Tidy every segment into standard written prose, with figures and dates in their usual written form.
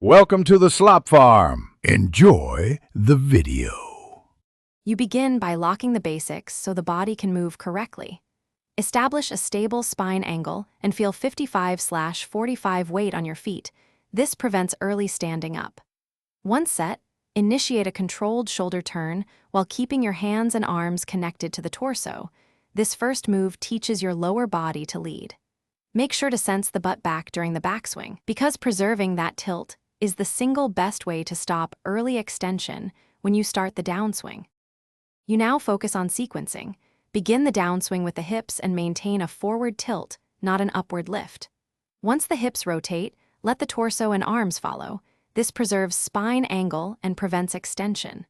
Welcome to the Slop Farm. Enjoy the video. You begin by locking the basics so the body can move correctly. Establish a stable spine angle and feel 55/45 weight on your feet. This prevents early standing up. Once set, initiate a controlled shoulder turn while keeping your hands and arms connected to the torso. This first move teaches your lower body to lead. Make sure to sense the butt back during the backswing, because preserving that tilt is the single best way to stop early extension when you start the downswing. You now focus on sequencing. Begin the downswing with the hips and maintain a forward tilt, not an upward lift. Once the hips rotate, let the torso and arms follow. This preserves spine angle and prevents extension.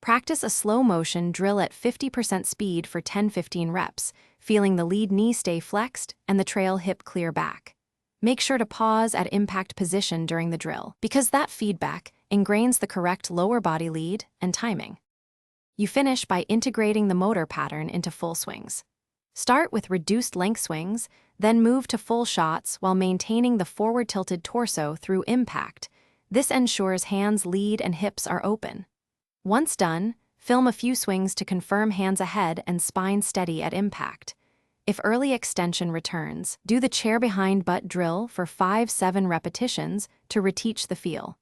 Practice a slow motion drill at 50% speed for 10-15 reps, feeling the lead knee stay flexed and the trail hip clear back. Make sure to pause at impact position during the drill, because that feedback ingrains the correct lower body lead and timing. You finish by integrating the motor pattern into full swings. Start with reduced length swings, then move to full shots while maintaining the forward tilted torso through impact. This ensures hands lead and hips are open. Once done, film a few swings to confirm hands ahead and spine steady at impact. If early extension returns, do the chair behind butt drill for 5-7 repetitions to reteach the feel.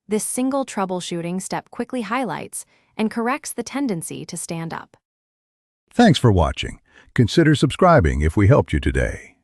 This single troubleshooting step quickly highlights and corrects the tendency to stand up. Thanks for watching. Consider subscribing if we helped you today.